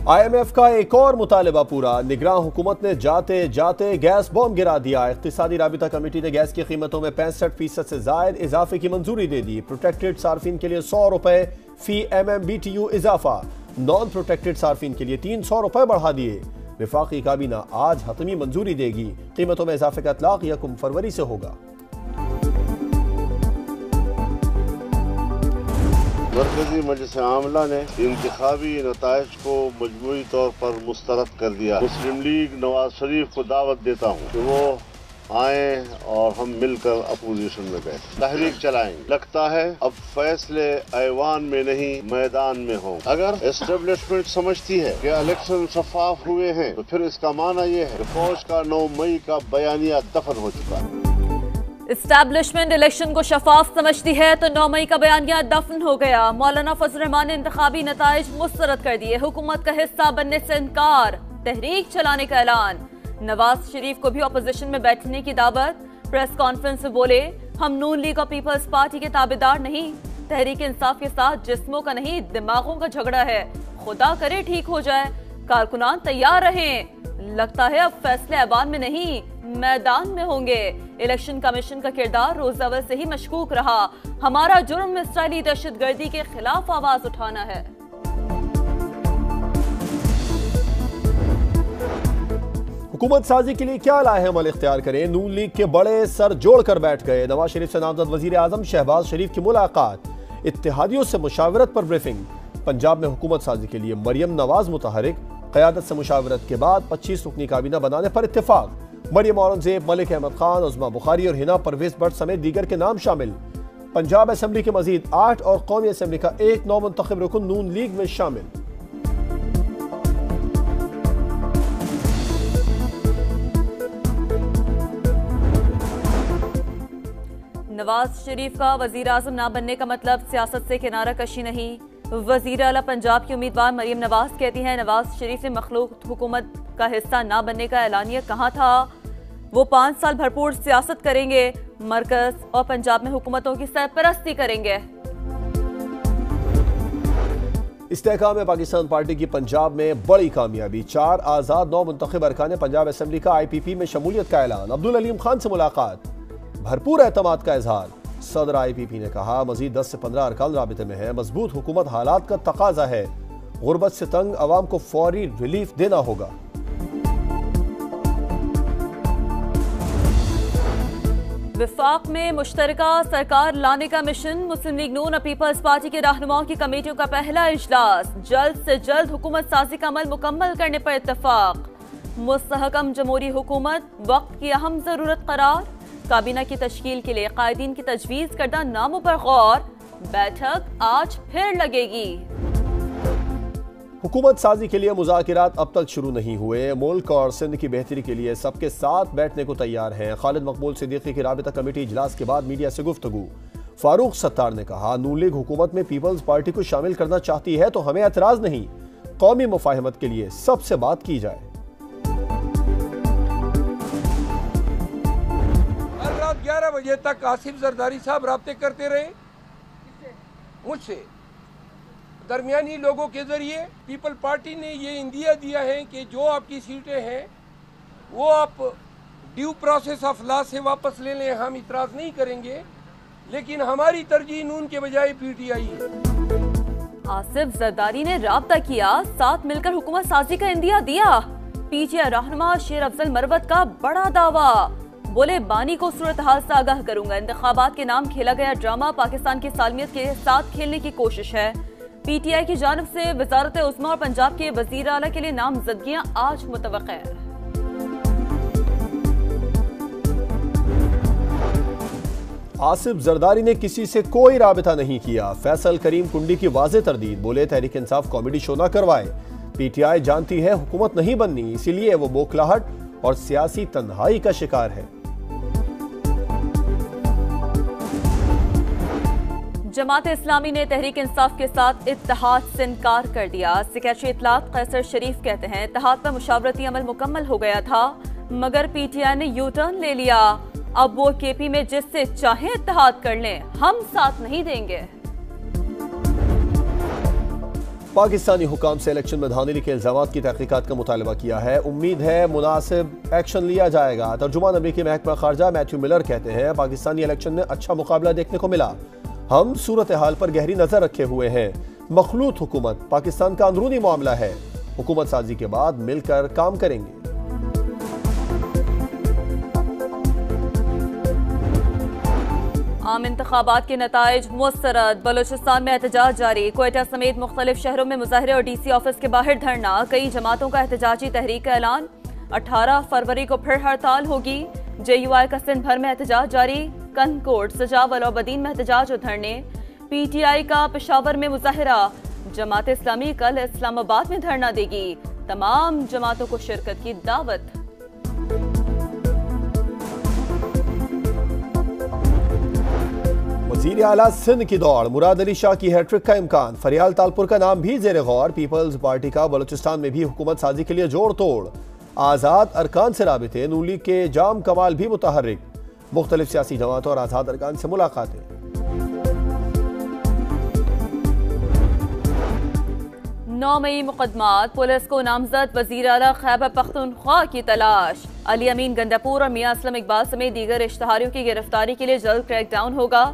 IMF का एक और मुतालबा पूरा। निगरान हुकूमत ने जाते जाते गैस बॉम्ब गिरा दिया। इक़्तिसादी राबिता कमेटी ने गैस की कीमतों में 65% से जायद इजाफे की मंजूरी दे दी। प्रोटेक्टेड सार्फिन के लिए 100 रुपए फी MMBTU इजाफा, नॉन प्रोटेक्टेड सार्फिन के लिए 300 रुपए बढ़ा दिए। वफाकी काबीना आज हतमी मंजूरी देगी। कीमतों में इजाफे का इतलाक 1 फरवरी से होगा। मरकजी मजलिस आमला ने इंतखाबी नताइज को मजमूई तौर पर मुस्तरद कर दिया। मुस्लिम लीग नवाज शरीफ को दावत देता हूँ कि वो आए और हम मिलकर अपोजिशन में बैठे, तहरीक चलाएंगे। लगता है अब फैसले ऐवान में नहीं मैदान में हों। अगर एस्टेब्लिशमेंट समझती है कि इलेक्शन शफाफ हुए हैं तो फिर इसका माना यह है कि फौज का 9 मई का बयानिया दफन हो चुका है। इस्टेब्लिशमेंट इलेक्शन को शफाफ समझती है तो 9 मई का बयानिया दफन हो गया। मौलाना फजल रहमान ने इंतखाबी नताइज मुस्तरद कर दिए। हुकूमत का हिस्सा बनने से इनकार, तहरीक चलाने का ऐलान। नवाज शरीफ को भी अपोजिशन में बैठने की दावत। प्रेस कॉन्फ्रेंस में बोले, हम नून लीग और पीपल्स पार्टी के ताबेदार नहीं, तहरीक इंसाफ के साथ जिस्मों का नहीं दिमागों का झगड़ा है। खुदा करे ठीक हो जाए, कारकुनान तैयार रहें। लगता है अब फैसले ऐवान में नहीं मैदान में होंगे। इलेक्शन कमीशन का किरदार रोज अव्वल से ही मशकूक रहा। हमारा जुर्म इसराइली दहशतगर्दी के खिलाफ आवाज उठाना है। हुकूमत साजी के लिए क्या लाए अमल इख्तियार करें। नून लीग के बड़े सर जोड़कर बैठ गए। नवाज शरीफ से नामजद वजीर आजम शहबाज शरीफ की मुलाकात। इत्तेहादियों से मुशावरत पर ब्रीफिंग। पंजाब में हुकूमत साजी के लिए मरियम नवाज मुतहरिक। क़यादत से मुशावरत के बाद 25 रुकनी काबीना बनाने पर इत्तेफाक। मरियम औरंगजेब, मलिक अहमद खान, उज़मा बुखारी और हिना परवेज भट्ट समेत दीगर के नाम शामिल। पंजाब असेंबली के मजीद 8 और कौमी असेंबली का 1 नौमुंतखब रुकन नून लीग में शामिल। नवाज शरीफ का वजीर आजम ना बनने का मतलब सियासत से किनारा कशी नहीं। वजीर आला पंजाब की उम्मीदवार मरियम नवाज कहती हैं, नवाज शरीफ ने मखलूक हुकूमत का हिस्सा ना बनने का ऐलानिया कहा था। वो 5 साल भरपूर सियासत करेंगे, मरकज और पंजाब में हुकूमतों की सरपरस्ती करेंगे। इस्तेहकाम पाकिस्तान पार्टी की पंजाब में बड़ी कामयाबी। 4 आज़ाद नौमुंतखब अरकान पंजाब असेंबली का IPP में शमूलियत का ऐलान। अब्दुल अलीम खान से मुलाकात, भरपूर एतमाद का इजहार। सदर IPP ने कहा, मजीद 10 से 15 अरकान राबिते में है। मजबूत हुकूमत हालात का तकाजा है। गुर्बत से तंग अवाम को फौरी रिलीफ देना होगा। विफाक में मुश्तरका सरकार लाने का मिशन। मुस्लिम लीग नून और पीपल्स पार्टी के रहनुमाओं की कमेटियों का पहला इजलास। जल्द से जल्द हुकूमत साजी का अमल मुकम्मल करने पर इत्तफाक। मुस्तहकम जमहूरी हुकूमत वक्त की अहम जरूरत करार। काबीना की तश्कील के लिए कायदीन की तजवीज करदा नामों पर गौर। बैठक आज फिर लगेगी। हुकूमत साजी के लिए मुज़ाकिरात अब तक शुरू नहीं हुए। मुल्क और सिंध की बेहतरी के लिए सबके साथ बैठने को तैयार हैं। खालिद मकबूल सिद्दीकी की राबिता कमेटी इजलास के बाद मीडिया से गुफ्तगू। फारूक सत्तार ने कहा, नून लीग हुकूमत में पीपल्स पार्टी को शामिल करना चाहती है तो हमें एतराज नहीं। कौमी मुफाहमत के लिए सबसे बात की जाए। हर रात 11 बजे तक आसिफ जरदारी साहब राब्ते करते रहे मुझसे। दरमियानी लोगों के जरिए पीपल पार्टी ने ये इंदिया दिया है कि जो आपकी सीटें हैं वो आप ड्यू प्रोसेस ऑफ लॉ से वापस ले लें, हम इतराज नहीं करेंगे, लेकिन हमारी तरजीह नून के बजाय PTI है। आसिफ जरदारी ने राब्ता किया, साथ मिलकर हुकूमत साजी का इंदिया दिया। PTI रहनुमा शेर अफजल मरवत का बड़ा दावा। बोले, बानी को सूरत हाल से आगाह करूंगा। इंतखाबात के नाम खेला गया ड्रामा पाकिस्तान की सालमियत के साथ खेलने की कोशिश है। PTI की जानिब से वजारत उस्मा और पंजाब के वजीर आला के लिए नामजदगियां आज मुतवक्का है। आसिफ जरदारी ने किसी से कोई राबिता नहीं किया। फैसल करीम कुंडी की वाज़ेह तरदीद। बोले, तहरीक इंसाफ कॉमेडी शो न करवाए। PTI जानती है हुकूमत नहीं बननी, इसीलिए वो बौखलाहट और सियासी तन्हाई का शिकार है। जमात इस्लामी ने तहरीक इंसाफ के साथ इत्तेहाद से इनकार कर दिया। सेक्रेटरी इत्तलात कैसर शरीफ कहते हैं, इत्तेहाद पर मुशावरती अमल मुकम्मल हो गया था मगर PTI ने यू टर्न ले लिया। अब वो KP में जिससे चाहे इत्तेहाद कर लें, हम साथ नहीं देंगे। पाकिस्तानी हुकाम से इलेक्शन में धांधली के इल्जामात की तहकीकात का मुतालबा किया है। उम्मीद है मुनासिब एक्शन लिया जाएगा। तर्जुमान अमरीकी महकमा खारजा मैथ्यू मिलर कहते हैं, पाकिस्तानी इलेक्शन में अच्छा मुकाबला देखने को मिला। हम सूरत हाल पर गहरी नजर रखे हुए हैं। मखलूत हुकूमत पाकिस्तान का अंदरूनी मामला है। हुकूमत साजी के बाद मिलकर काम करेंगे। आम इंतखाबात के नताइज मुस्तरद। बलोचिस्तान में एहतजाज जारी। क्वेटा समेत मुख्तलिफ शहरों में मुजाहरे और DC ऑफिस के बाहर धरना। कई जमातों का एहतजाजी तहरीक का ऐलान। 18 फरवरी को फिर हड़ताल होगी। JUI का सिंध भर में एहतजाज जारी। कनकोट, सजावल और बदीन में एहतजाज और धरने। PTI का पेशावर में मुजाहरा। जमात इस्लामी कल इस्लामाबाद में धरना देगी। तमाम जमातों को शिरकत की दावत। वज़ीर आला सिंध की दौड़। मुराद अली शाह की हैट्रिक का इम्कान। फरियाल तालपुर का नाम भी ज़ेरे गौर। पीपल्स पार्टी का बलूचिस्तान में भी हुकूमत साजी के लिए जोड़ तोड़। आज़ाद अरकान से राबिते। नून लीग के जाम कमाल भी मुतहर्रिक। मुख्तलिफ सियासी जमातों और आज़ाद अरकान से मुलाकातें। 9 मई मुकदमात। पुलिस को नामजद वज़ीर आला खैबर पख्तूनख्वा की तलाश। अली अमीन गंडापुर और मियां असलम इकबाल समेत दीगर इश्तहारियों की गिरफ्तारी के लिए जल्द क्रैकडाउन होगा।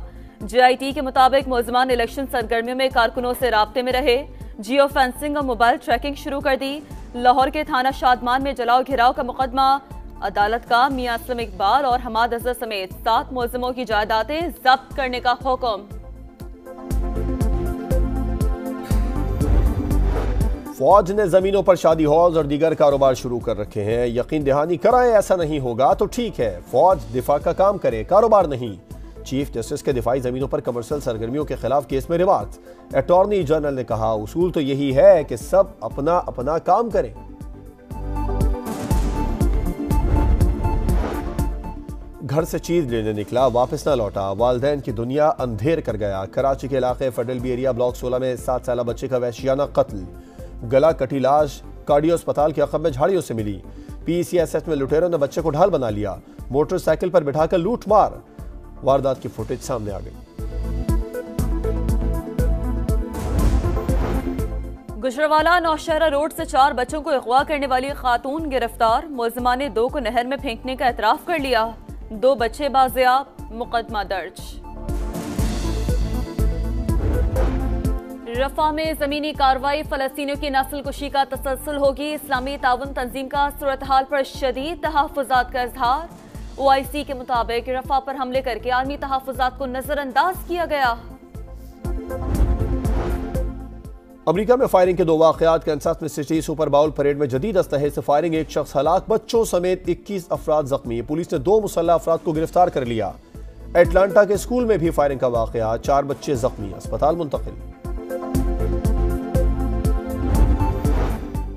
JIT के मुताबिक मुलजमान इलेक्शन सरगर्मियों में कारकुनों से राब्ते में रहे। जियो फेंसिंग और मोबाइल ट्रैकिंग शुरू कर दी। लाहौर के थाना शादमान में जलाओ घिराव का मुकदमा। अदालत का मियां असलम इकबाल और हमाद अजहर समेत 7 मुलजिमों की जायदादें जब्त करने का हुक्म। फौज ने जमीनों पर शादी हॉल्स और दीगर कारोबार शुरू कर रखे हैं। यकीन दहानी कराएं ऐसा नहीं होगा तो ठीक है। फौज दिफा का काम करे, कारोबार नहीं। चीफ जस्टिस के दिफाई जमीनों पर कमर्शियल सरगर्मियों के खिलाफ केस में रिमार्क्स। अटॉर्नी जनरल ने कहा, उसूल तो यही है कि सब अपना अपना काम करें। घर से चीज लेने निकला, वापस ना लौटा। वालिदैन की दुनिया अंधेर कर गया। कराची के इलाके फेडरल बी एरिया ब्लॉक 16 में 7 साल बच्चे का वहशियाना कत्ल। गला कटी लाश कार्डियो अस्पताल के अखब में झाड़ियों से मिली। PCSS में लुटेरों ने बच्चे को ढाल बना लिया। मोटरसाइकिल पर बिठाकर लूट मार। वारदात की फुटेज सामने आ गई। गुजरावाला नौशहरा रोड से 4 बच्चों को अगवा करने वाली खातून गिरफ्तार। मुलजिमा ने 2 को नहर में फेंकने का एतराफ कर लिया। 2 बच्चे बाजियाब। मुकदमा दर्ज। रफा में जमीनी कार्रवाई। फलस्तीनियों की नस्लकुशी का तसलसल होगी। इस्लामी ताउन तंजीम का सूरत हाल पर शदीद तहफ़्फ़ुज़ात का इजहार। OIC के मुताबिक रफा पर हमले करके आर्मी तहफ़्फ़ुज़ात को नजरअंदाज किया गया। अमेरिका में फायरिंग के 2 वाक़यात। कैंसास में सिटी सुपर बाउल परेड में जदीद अस्तहे से फायरिंग। 1 शख्स हलाक, बच्चों समेत 21 अफराद जख्मी। पुलिस ने 2 मुसल्लह अफराद को गिरफ्तार कर लिया। एटलांटा के स्कूल में भी फायरिंग का वाक़या। 4 बच्चे जख्मी, अस्पताल मुंतकिल।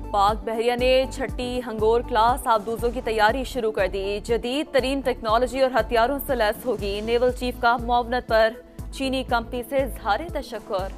पाक बहरिया ने 6ठी हंगोर क्लास आबदूजों की तैयारी शुरू कर दी। जदीद तरीन टेक्नोलॉजी और हथियारों से लैस होगी। नेवल चीफ का मुआवनत पर चीनी कंपनी से इज़हार तशक्कुर।